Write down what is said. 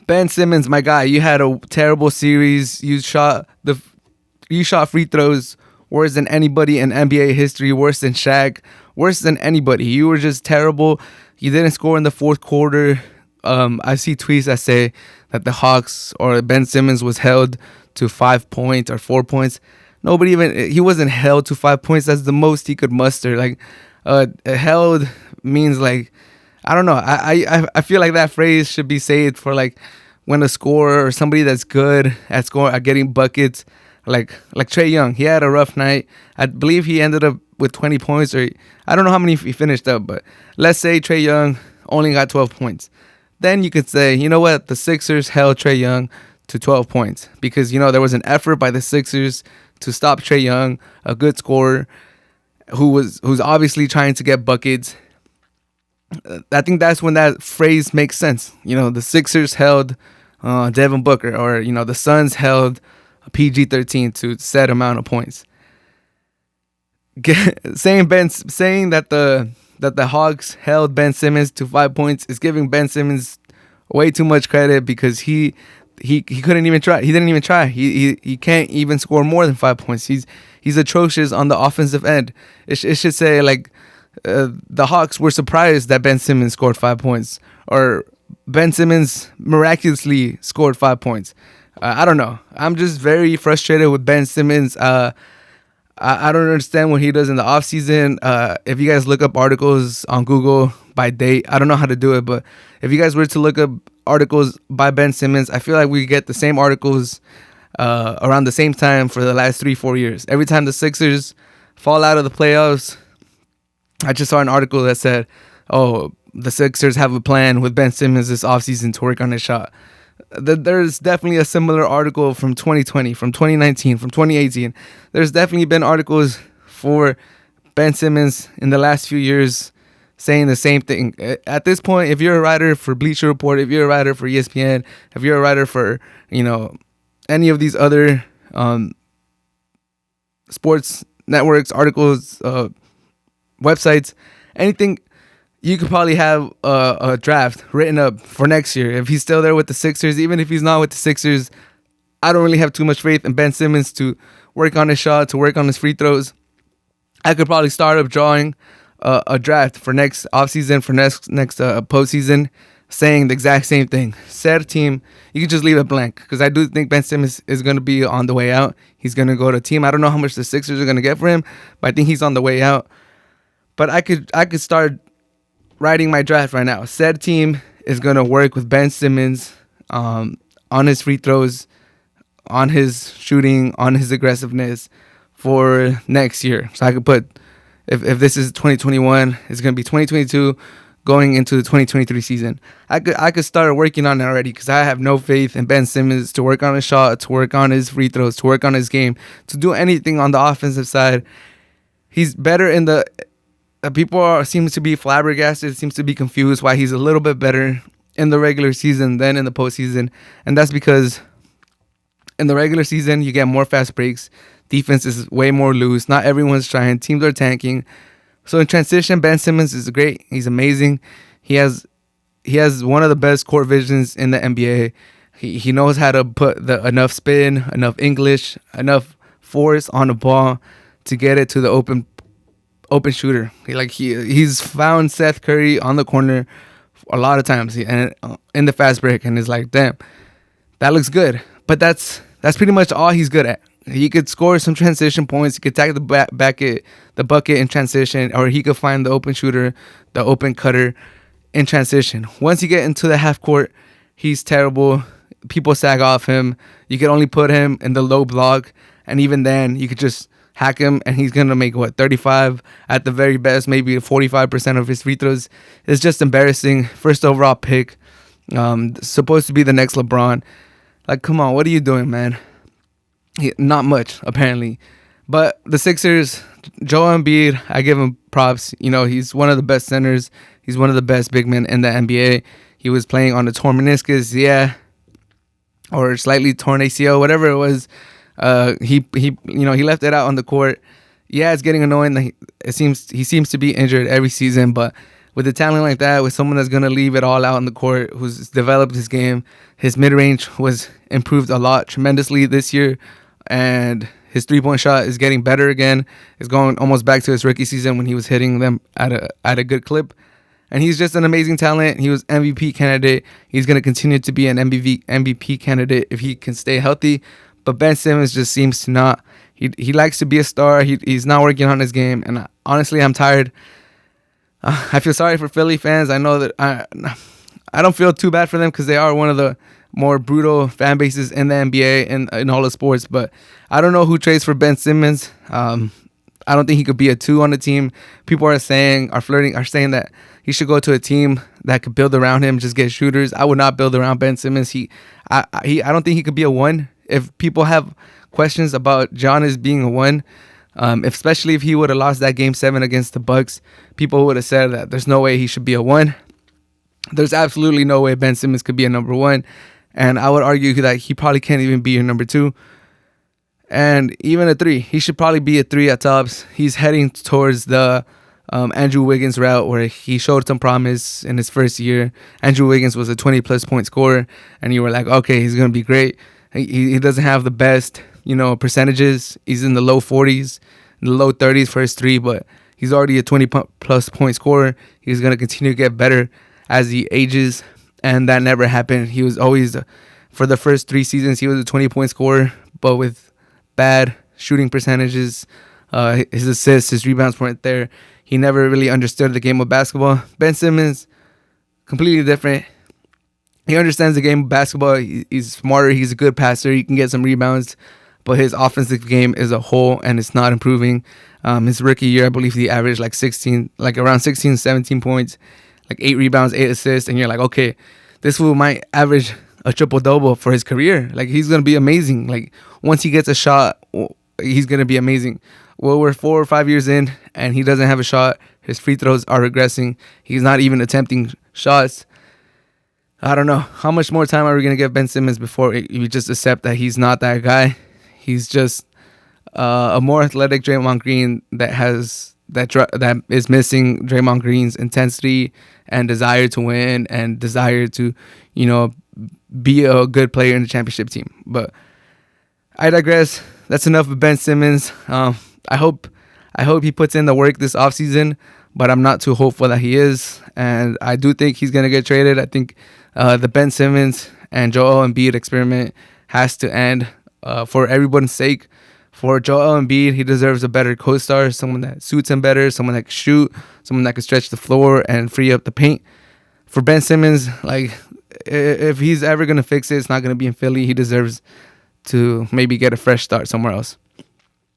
Ben Simmons, my guy, you had a terrible series. You shot free throws worse than anybody in NBA history, worse than Shaq, worse than anybody. You were just terrible. You didn't score in the fourth quarter. I see tweets that say that the Hawks or Ben Simmons was held to 5 points or 4 points. He wasn't held to 5 points. That's the most he could muster. Like, held means like, I don't know. I feel like that phrase should be said for like when a scorer or somebody that's good at getting buckets, like Trae Young. He had a rough night. I believe he ended up with 20 points, or I don't know how many he finished up, but let's say Trae Young only got 12 points. Then you could say, you know what, the Sixers held Trae Young to 12 points because, there was an effort by the Sixers to stop Trae Young, a good scorer who's obviously trying to get buckets. I think that's when that phrase makes sense. The Sixers held Devin Booker, or the Suns held PG-13 to set amount of points. Saying that the Hawks held Ben Simmons to 5 points is giving Ben Simmons way too much credit because he couldn't even try. He didn't even try. He can't even score more than 5 points. He's atrocious on the offensive end. It should say like the Hawks were surprised that Ben Simmons scored 5 points, or Ben Simmons miraculously scored 5 points. I don't know. I'm just very frustrated with Ben Simmons. I don't understand what he does in the offseason. If you guys look up articles on Google by date, I don't know how to do it, but if you guys were to look up articles by Ben Simmons, I feel like we get the same articles around the same time for the last 3-4 years. Every time the Sixers fall out of the playoffs, I just saw an article that said, oh, the Sixers have a plan with Ben Simmons this offseason to work on his shot. There's definitely a similar article from 2020, from 2019, from 2018. There's definitely been articles for Ben Simmons in the last few years saying the same thing. At this point, if you're a writer for Bleacher Report, if you're a writer for ESPN, if you're a writer for, any of these other sports networks, articles, websites, anything, you could probably have a draft written up for next year. If he's still there with the Sixers, even if he's not with the Sixers, I don't really have too much faith in Ben Simmons to work on his shot, to work on his free throws. I could probably start up drawing a draft for next offseason, for next postseason, saying the exact same thing. Said team, you can just leave it blank because I do think Ben Simmons is going to be on the way out. He's going to go to a team. I don't know how much the Sixers are going to get for him, but I think he's on the way out. But I could start writing my draft right now. Said team is going to work with Ben Simmons on his free throws, on his shooting, on his aggressiveness for next year. So I could put, if this is 2021, it's going to be 2022 going into the 2023 season. I could start working on it already because I have no faith in Ben Simmons to work on his shot, to work on his free throws, to work on his game, to do anything on the offensive side. He's better in the... People seem to be flabbergasted, seems to be confused why he's a little bit better in the regular season than in the postseason. And that's because in the regular season, you get more fast breaks. Defense is way more loose. Not everyone's trying. Teams are tanking. So in transition, Ben Simmons is great. He's amazing. He has one of the best court visions in the NBA. He knows how to put enough spin, enough English, enough force on the ball to get it to the open shooter. He's found Seth Curry on the corner a lot of times and in the fast break, and it's like, damn, that looks good. But that's pretty much all he's good at. He could score some transition points. He could tag the bucket in transition, or he could find the open shooter, the open cutter in transition. Once you get into the half court, he's terrible. People sag off him. You could only put him in the low block, and even then, you could just hack him, and he's going to make, 35 at the very best, maybe 45% of his free throws. It's just embarrassing. First overall pick. Supposed to be the next LeBron. Like, come on, what are you doing, man? Not much, apparently. But the Sixers, Joel Embiid, I give him props. He's one of the best centers. He's one of the best big men in the NBA. He was playing on a torn meniscus, or slightly torn ACL, whatever it was. He left it out on the court. Yeah, it's getting annoying. He seems to be injured every season, but with a talent like that, with someone that's gonna leave it all out on the court, who's developed his game, his mid range was improved a lot tremendously this year, and his 3-point shot is getting better again. It's going almost back to his rookie season when he was hitting them at a good clip. And he's just an amazing talent. He was MVP candidate. He's going to continue to be an MVP candidate if he can stay healthy. But Ben Simmons just seems to not. He likes to be a star. He's not working on his game. And honestly, I'm tired. I feel sorry for Philly fans. I know that I don't feel too bad for them because they are one of the more brutal fan bases in the NBA and in all the sports. But I don't know who trades for Ben Simmons. I don't think he could be a 2 on the team. People are saying that he should go to a team that could build around him, just get shooters. I would not build around Ben Simmons. I don't think he could be a 1. If people have questions about Giannis being a 1, especially if he would have lost that Game 7 against the Bucks, people would have said that there's no way he should be a 1. There's absolutely no way Ben Simmons could be a number 1. And I would argue that he probably can't even be your number 2. And even a 3. He should probably be a 3 at tops. He's heading towards the Andrew Wiggins route, where he showed some promise in his first year. Andrew Wiggins was a 20-plus point scorer, and you were like, okay, he's going to be great. He doesn't have the best, percentages. He's in the low 40s, in the low 30s for his 3, but he's already a 20-plus point scorer. He's going to continue to get better as he ages, and that never happened. He was always, for the first 3 seasons, he was a 20-point scorer, but with bad shooting percentages, his assists, his rebounds weren't there. He never really understood the game of basketball. Ben Simmons, completely different. He understands the game of basketball. He's smarter. He's a good passer. He can get some rebounds, but his offensive game is a whole, and it's not improving. His rookie year, I believe he averaged around 16, 17 points, 8 rebounds, 8 assists, and you're like, okay, this fool might average a triple-double for his career. He's going to be amazing. Once he gets a shot, he's going to be amazing. Well, we're 4 or 5 years in, and he doesn't have a shot. His free throws are regressing. He's not even attempting shots. I don't know. How much more time are we going to give Ben Simmons before we just accept that he's not that guy? He's just a more athletic Draymond Green that is missing Draymond Green's intensity and desire to win and desire to, be a good player in the championship team. But I digress. That's enough of Ben Simmons. I hope he puts in the work this offseason, but I'm not too hopeful that he is. And I do think he's going to get traded. I think the Ben Simmons and Joel Embiid experiment has to end for everyone's sake. For Joel Embiid, he deserves a better co-star, someone that suits him better, someone that can shoot, someone that can stretch the floor and free up the paint. For Ben Simmons, if he's ever going to fix it, it's not going to be in Philly. He deserves to maybe get a fresh start somewhere else.